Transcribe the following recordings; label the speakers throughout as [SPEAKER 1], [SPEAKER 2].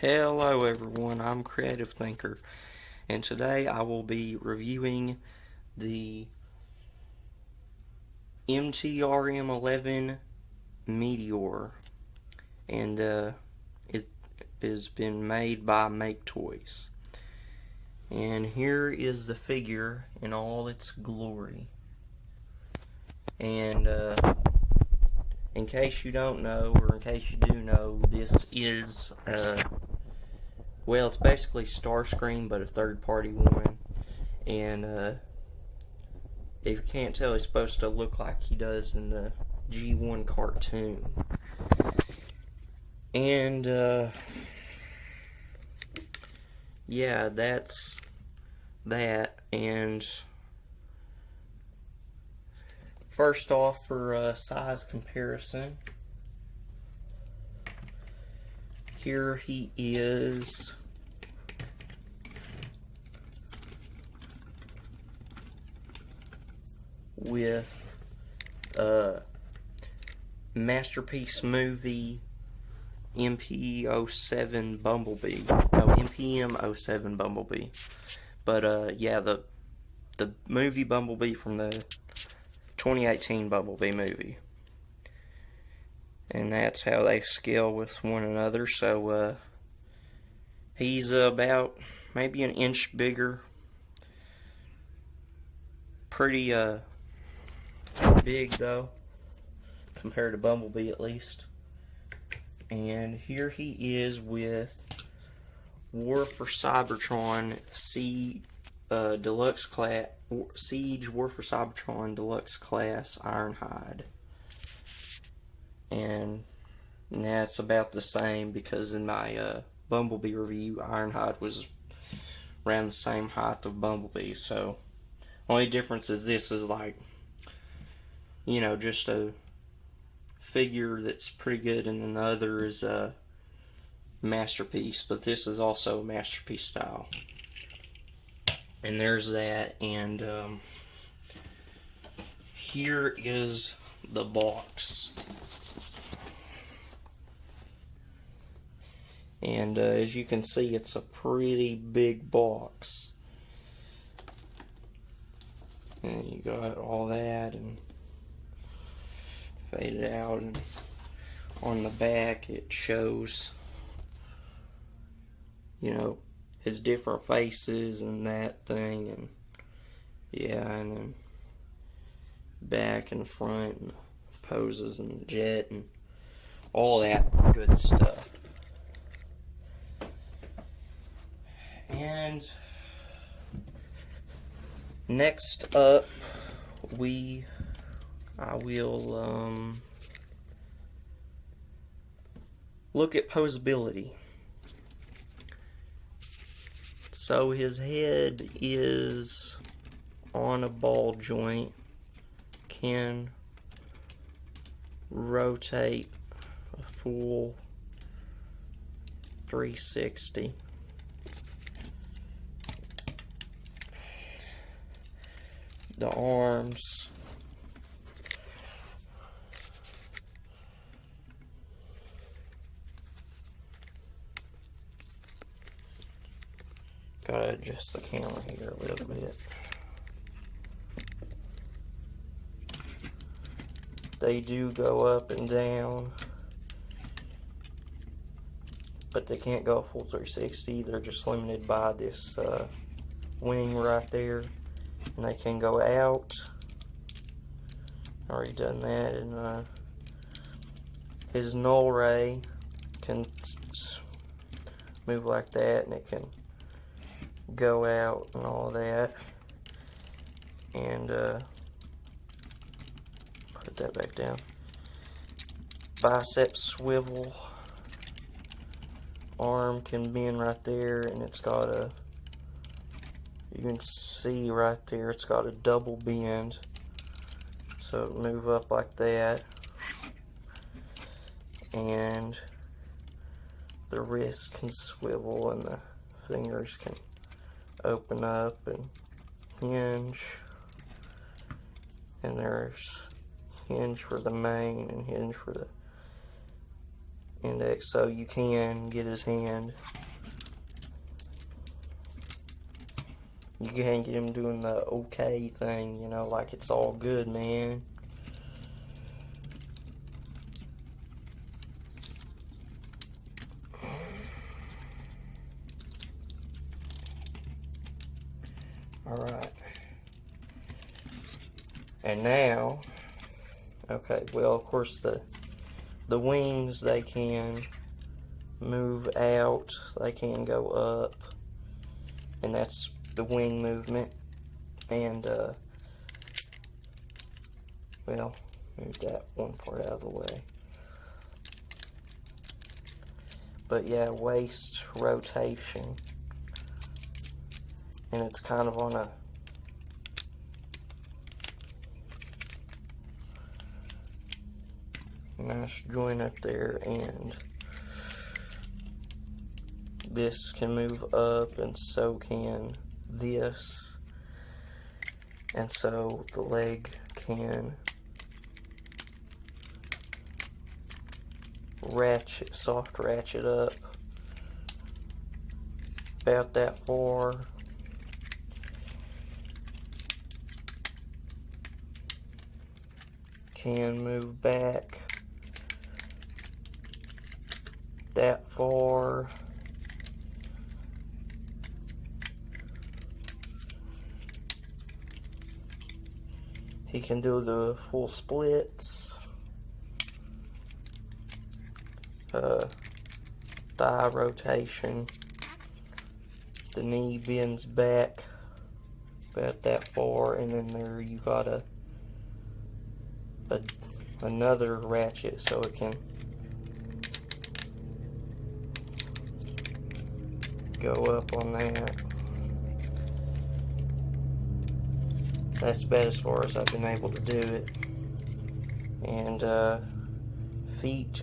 [SPEAKER 1] Hello everyone, I'm Creative Thinker, and today I will be reviewing the MTRM-11 Meteor, and it has been made by Maketoys. And here is the figure in all its glory. And in case you don't know, or in case you do know, this is well, it's basically Starscream, but a third-party one. And if you can't tell, he's supposed to look like he does in the G1 cartoon. And yeah, that's that. And first off, for size comparison, here he is with Masterpiece Movie MP07 Bumblebee. No, MPM07 Bumblebee. But yeah, the movie Bumblebee from the 2018 Bumblebee movie. And that's how they scale with one another. So he's about maybe an inch bigger. Pretty big though, compared to Bumblebee at least. And here he is with War for Cybertron Siege War for Cybertron Deluxe Class Ironhide. And that's about the same, because in my Bumblebee review, Ironhide was around the same height of Bumblebee. So only difference is this is like, you know, just a figure that's pretty good, and then the other is a Masterpiece, but this is also a Masterpiece style. And there's that. And here is the box. And as you can see, it's a pretty big box. And you got all that and faded out, and on the back it shows, you know, his different faces and that thing, and yeah, and then back and front and poses and jet and all that good stuff. And next up, I will look at posability. So his head is on a ball joint, can rotate a full 360. The arms gotta adjust the camera here a little bit. They do go up and down, but they can't go full 360. They're just limited by this wing right there. And they can go out. Already done that. And his null ray can move like that, and it can go out and all that. And put that back down. Bicep swivel. Arm can bend right there, and it's got a, you can see right there, it's got a double bend, so it'll move up like that. And the wrist can swivel, and the fingers can open up and hinge. And there's hinge for the main and hinge for the index, so you can get his hand. You can get him doing the okay thing, you know, like it's all good, man. Alright. And now, okay, well, of course, the wings, they can move out, they can go up, and that's the wing movement. And well, move that one part out of the way. But yeah, waist rotation, and it's kind of on a nice joint up there, and this can move up, and so can this, and so the leg can ratchet, soft ratchet up about that far. Can move back that far. He can do the full splits. Thigh rotation. The knee bends back about that far, and then there you got another ratchet, so it can go up on that. That's about as far as I've been able to do it. And feet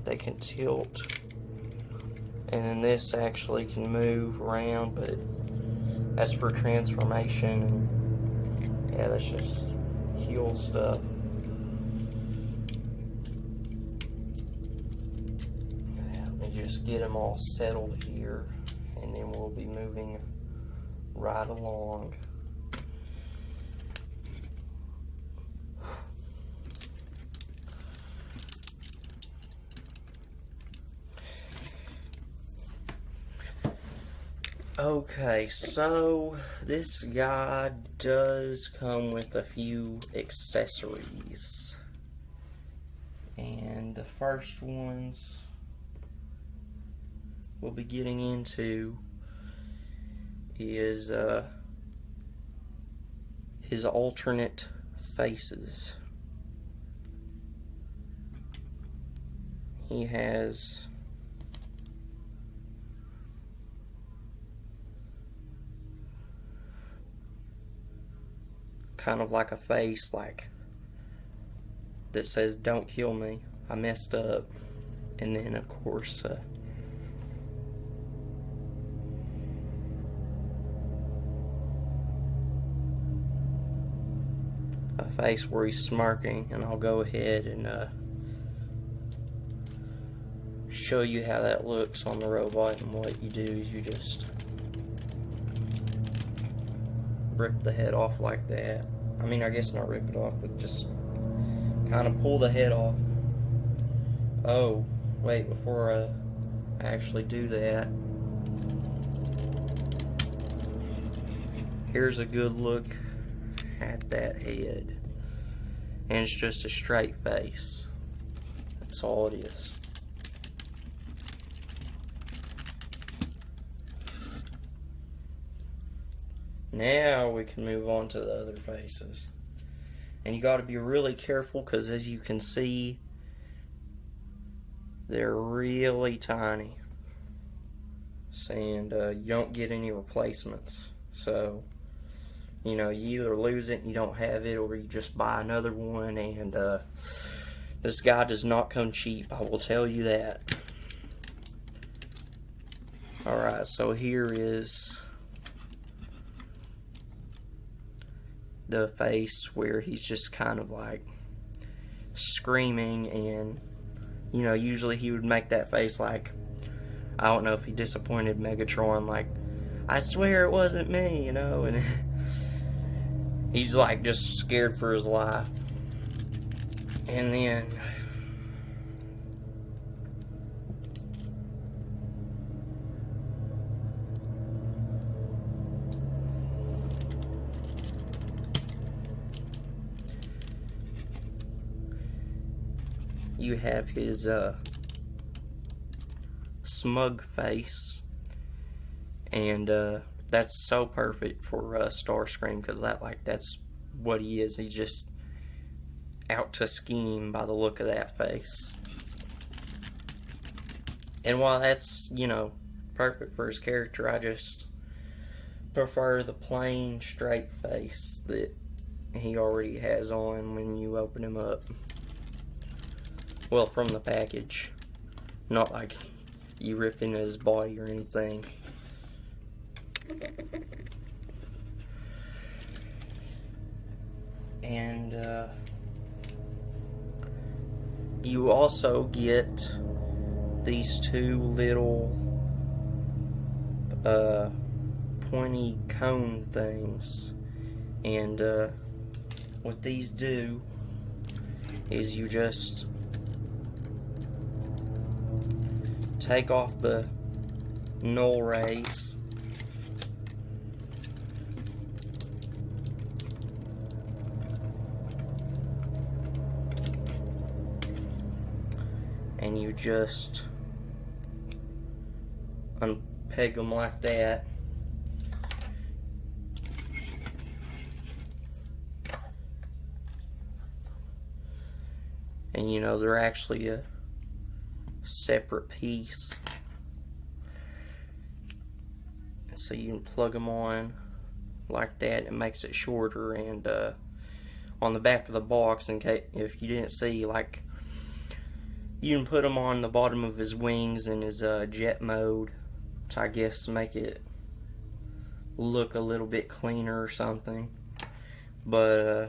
[SPEAKER 1] they can tilt, and then this actually can move around, but that's for transformation, and yeah, that's just heel stuff. Let me just get them all settled here, and then we'll be moving right along. Okay, so this guy does come with a few accessories, and the first ones we'll be getting into is his alternate faces. He has kind of like a face like that says "Don't kill me, I messed up," and then of course a face where he's smirking, and I'll go ahead and show you how that looks on the robot. And what you do is you just rip the head off like that. I mean, I guess not rip it off, but just kind of pull the head off. Oh, wait, before I actually do that, here's a good look at that head. And it's just a straight face. That's all it is. Now we can move on to the other faces. And you got to be really careful, because as you can see, they're really tiny. And you don't get any replacements. So, you know, you either lose it and you don't have it, or you just buy another one. And this guy does not come cheap, I will tell you that. Alright, so here is the face where he's just kind of like screaming, and you know, usually he would make that face like, I don't know if he disappointed Megatron, like, I swear it wasn't me, you know, and he's like just scared for his life. And then you have his smug face, and that's so perfect for Starscream, because that's what he is. He's just out to scheme by the look of that face. And while that's, you know, perfect for his character, I just prefer the plain straight face that he already has on when you open him up. Well, from the package, not like you rip into his body or anything. And you also get these two little pointy cone things, and what these do is you just take off the null rays, and you just unpeg them like that. And you know, they're actually a separate piece, so you can plug them on like that. It makes it shorter. And on the back of the box, in case if you didn't see, like, you can put them on the bottom of his wings in his jet mode to, I guess, make it look a little bit cleaner or something. But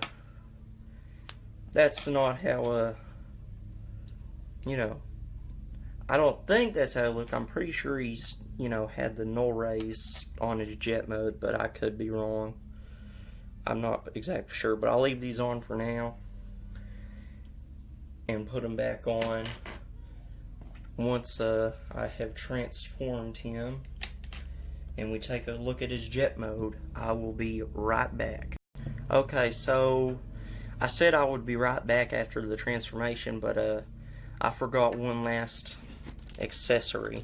[SPEAKER 1] that's not how you know, I don't think that's how it looked. I'm pretty sure he's, you know, had the null rays on his jet mode, but I could be wrong. I'm not exactly sure, but I'll leave these on for now and put them back on once I have transformed him and we take a look at his jet mode. I will be right back. Okay, so I said I would be right back after the transformation, but I forgot one last accessory.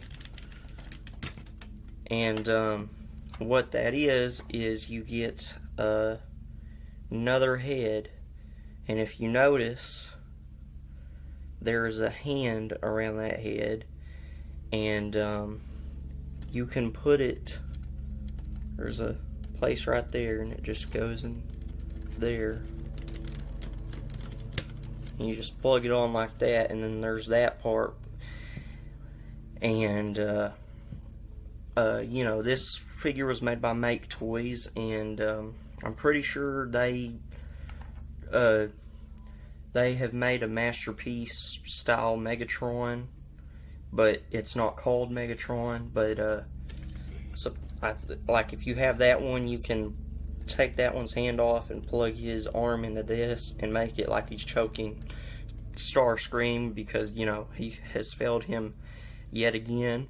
[SPEAKER 1] And what that is you get another head, and if you notice, there's a hand around that head, and you can put it, there's a place right there, and it just goes in there. And you just plug it on like that, and then there's that part. And you know, this figure was made by Maketoys, and I'm pretty sure they have made a masterpiece style Megatron, but it's not called Megatron. But so like if you have that one, you can take that one's hand off and plug his arm into this and make it like he's choking Starscream, because, you know, he has failed him yet again.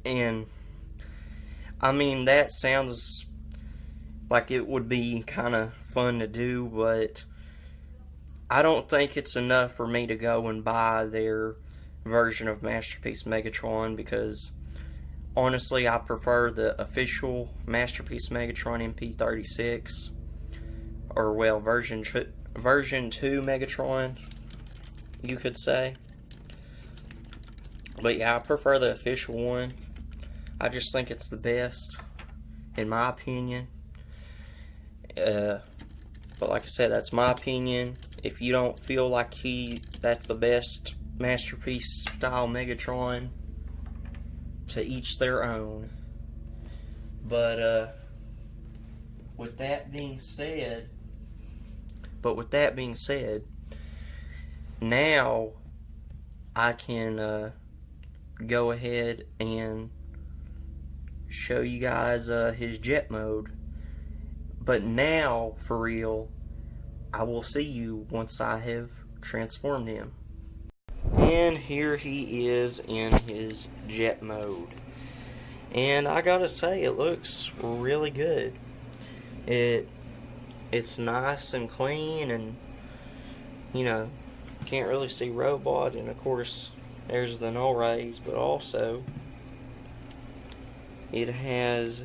[SPEAKER 1] And I mean, that sounds like it would be kind of fun to do, but I don't think it's enough for me to go and buy their version of Masterpiece Megatron, because honestly, I prefer the official Masterpiece Megatron MP36, or well, version 2 Megatron, you could say. But yeah, I prefer the official one. I just think it's the best, in my opinion. But like I said, that's my opinion. If you don't feel like that's the best Masterpiece style Megatron, to each their own. But with that being said, now I can go ahead and show you guys his jet mode. But now, for real, I will see you once I have transformed him. And here he is in his jet mode. And I gotta say, it looks really good. It's nice and clean, and you know, can't really see robot, and of course there's the null rays, but also it has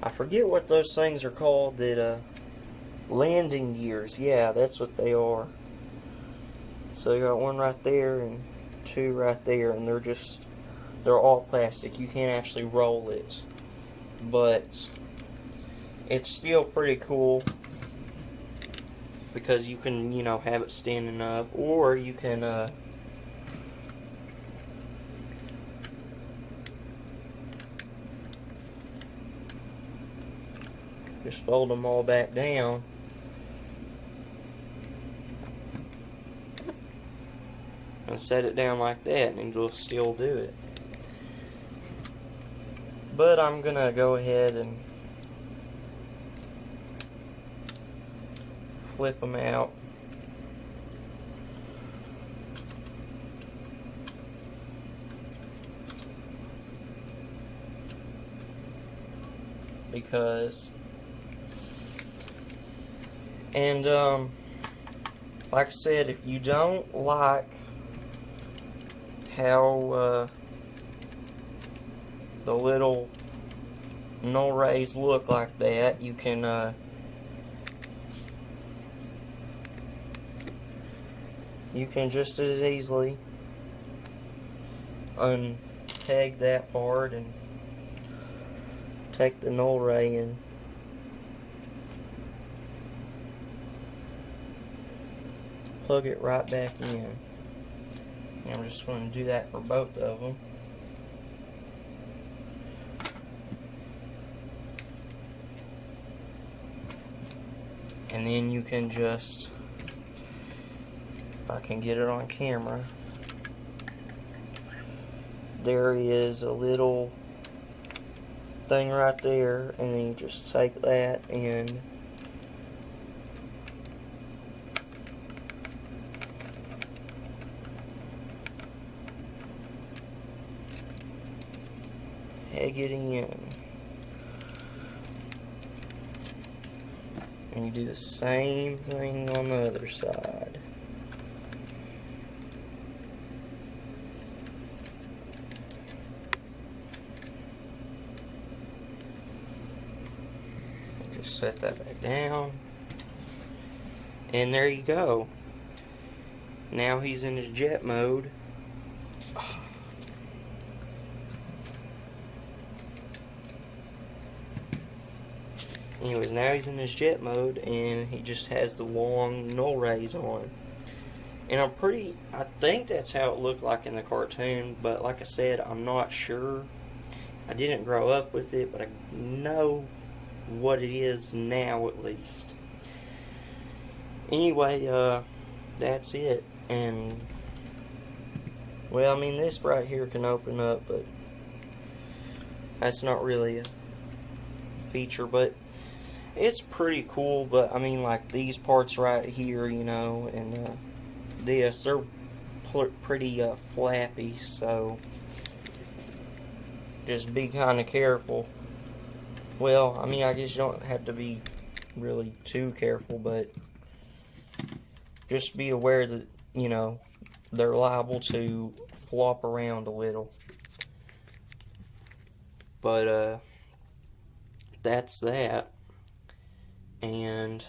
[SPEAKER 1] I forget what those things are called, that landing gears. Yeah, that's what they are. So you got one right there and two right there, and they're all plastic. You can't actually roll it, but it's still pretty cool because you can, you know, have it standing up, or you can just fold them all back down. And set it down like that, and it'll still do it. But I'm gonna go ahead and flip them out. Because, and like I said, if you don't like how the little null rays look like that, you can just as easily untag that part and take the null ray and plug it right back in. And I'm just going to do that for both of them. And then you can just, if I can get it on camera, there is a little thing right there, and then you just take that and peg it in. And you do the same thing on the other side. Just set that back down. And there you go. Now he's in his jet mode. Anyways, now he's in his jet mode, and he just has the long null rays on. And I think that's how it looked like in the cartoon, but like I said, I'm not sure. I didn't grow up with it, but I know what it is now, at least. Anyway, that's it. And, well, I mean, this right here can open up, but that's not really a feature, but it's pretty cool. But I mean, like these parts right here, you know, and this, they're pretty flappy, so just be kind of careful. Well, I mean, I guess you don't have to be really too careful, but just be aware that, you know, they're liable to flop around a little. But that's that. And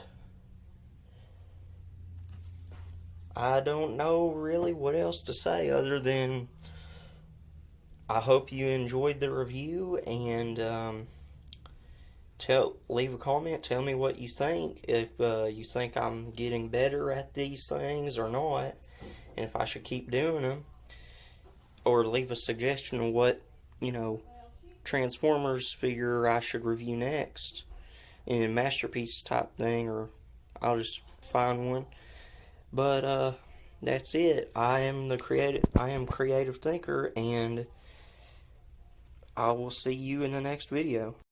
[SPEAKER 1] I don't know really what else to say other than I hope you enjoyed the review, and leave a comment, tell me what you think, if you think I'm getting better at these things or not, and if I should keep doing them, or leave a suggestion of what you know, Transformers figure I should review next in masterpiece type thing, or I'll just find one. But that's it. I am creative thinker, and I will see you in the next video.